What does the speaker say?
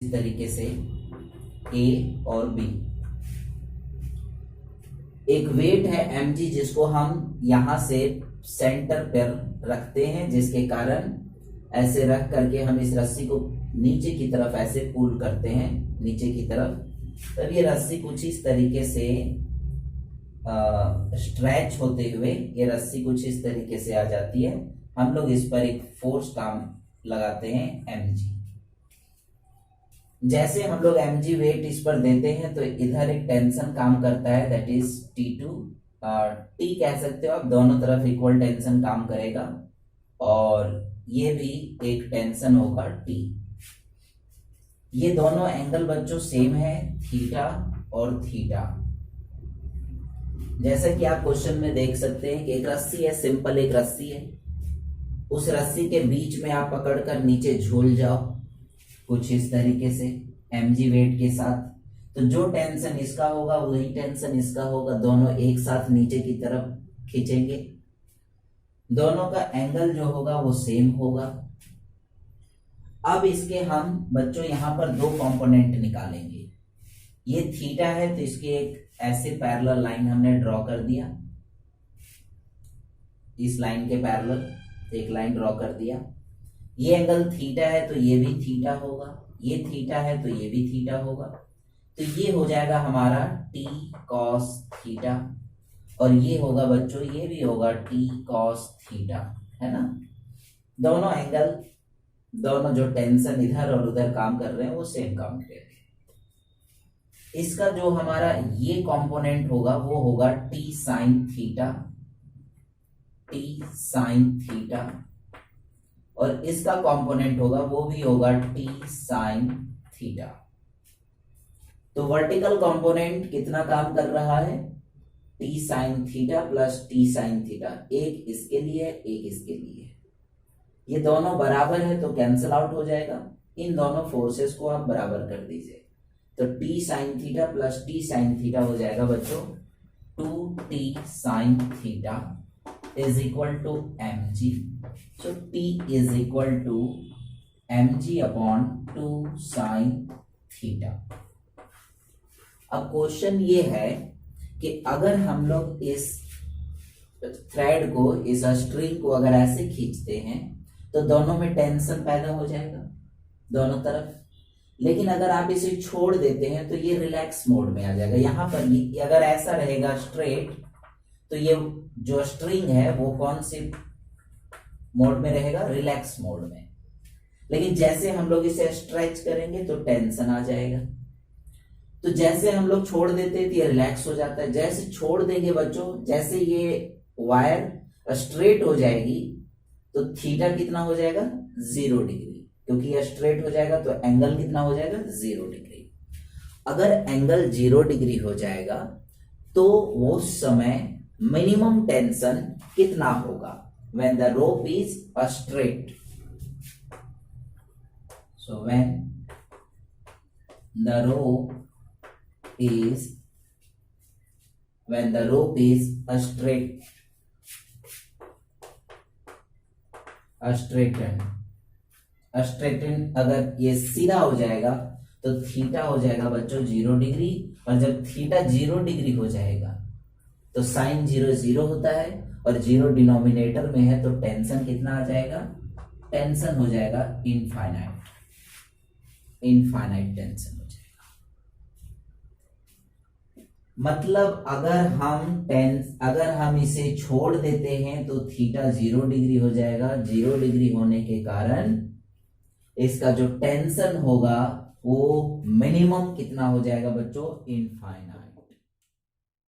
इस तरीके से ए और बी। एक वेट है mg जिसको हम यहां से सेंटर पर रखते हैं, जिसके कारण ऐसे रख करके हम इस रस्सी को नीचे की तरफ ऐसे पुल करते हैं नीचे की तरफ, तब ये रस्सी कुछ इस तरीके से स्ट्रेच होते हुए ये रस्सी कुछ इस तरीके से आ जाती है। हम लोग इस पर एक फोर्स काम लगाते हैं mg। जैसे हम लोग mg वेट इस पर देते हैं तो इधर एक टेंशन काम करता है, दैट इज T2, T कह सकते हो आप, दोनों तरफ इक्वल टेंशन काम करेगा, और ये भी एक टेंशन होगा T। ये दोनों एंगल बच्चों सेम है, थीटा और थीटा। जैसा कि आप क्वेश्चन में देख सकते हैं कि एक रस्सी है, सिंपल एक रस्सी है, उस रस्सी के बीच में आप पकड़कर नीचे झूल जाओ कुछ इस तरीके से mg वेट के साथ, तो जो टेंशन इसका होगा वही टेंशन इसका होगा, दोनों एक साथ नीचे की तरफ खींचेंगे, दोनों का एंगल जो होगा वो सेम होगा। अब इसके हम बच्चों यहां पर दो कंपोनेंट निकालेंगे। ये थीटा है तो इसके एक ऐसे पैरेलल लाइन हमने ड्रॉ कर दिया, इस लाइन के पैरेलल एक लाइन ड्रॉ कर दिया। ये एंगल थीटा है तो ये भी थीटा होगा, ये थीटा है तो ये भी थीटा होगा, तो ये हो जाएगा हमारा t cos थीटा, और ये होगा बच्चों, ये भी होगा t cos थीटा, है ना। दोनों एंगल, दोनों जो टेंशन इधर और उधर काम कर रहे हैं वो सेम काम करेंगे। इसका जो हमारा ये कंपोनेंट होगा वो होगा t sin theta, t sin theta, और इसका कंपोनेंट होगा वो भी होगा t sin थीटा। तो वर्टिकल कंपोनेंट कितना काम कर रहा है, t sin theta plus t sin theta, एक इसके लिए एक इसके लिए, ये दोनों बराबर है तो कैंसिल आउट हो जाएगा, इन दोनों फोर्सेस को आप बराबर कर दीजिए, तो t sin theta plus t sin theta हो जाएगा बच्चों 2t sin theta is equal to mg, so t is equal to mg upon 2 sin theta. अब क्वेश्चन ये है कि अगर हम लोग इस थ्रेड को, इस स्ट्रिंग को अगर ऐसे खींचते हैं तो दोनों में टेंशन पैदा हो जाएगा दोनों तरफ, लेकिन अगर आप इसे छोड़ देते हैं तो ये रिलैक्स मोड में आ जाएगा। यहां पर ये अगर ऐसा रहेगा स्ट्रेट तो ये जो स्ट्रिंग है वो कौन से मोड में रहेगा, रिलैक्स मोड में, लेकिन जैसे हम लोग इसे स्ट्रेच करेंगे तो टेंशन आ जाएगा, तो जैसे हम लोग छोड़ देते हैं तो ये रिलैक्स हो जाता है। जैसे छोड़ देंगे बच्चों, जैसे ये वायर स्ट्रेट हो जाएगी तो थीटा कितना हो जाएगा 0 डिग्री, क्योंकि ये स्ट्रेट हो जाएगा तो एंगल कितना हो जाएगा 0 डिग्री। अगर एंगल 0 डिग्री हो जाएगा तो वो समय मिनिमम टेंशन कितना होगा, when the rope is straight, so when the rope is straightened, अगर ये सीधा हो जाएगा तो थीटा हो जाएगा बच्चों 0 डिग्री, और जब थीटा 0 डिग्री हो जाएगा तो साइन 0 0 होता है, और 0 डिनोमिनेटर में है तो टेंशन कितना आ जाएगा, टेंशन हो जाएगा इनफाइनाइट टेंशन हो जाएगा। मतलब अगर हम इसे छोड़ देते हैं तो थीटा 0 डिग्री हो जाएगा, 0 डिग्री होने के कारण इसका जो टेंशन होगा वो मिनिमम कितना हो जाएगा बच्चों, इनफाइनाइट।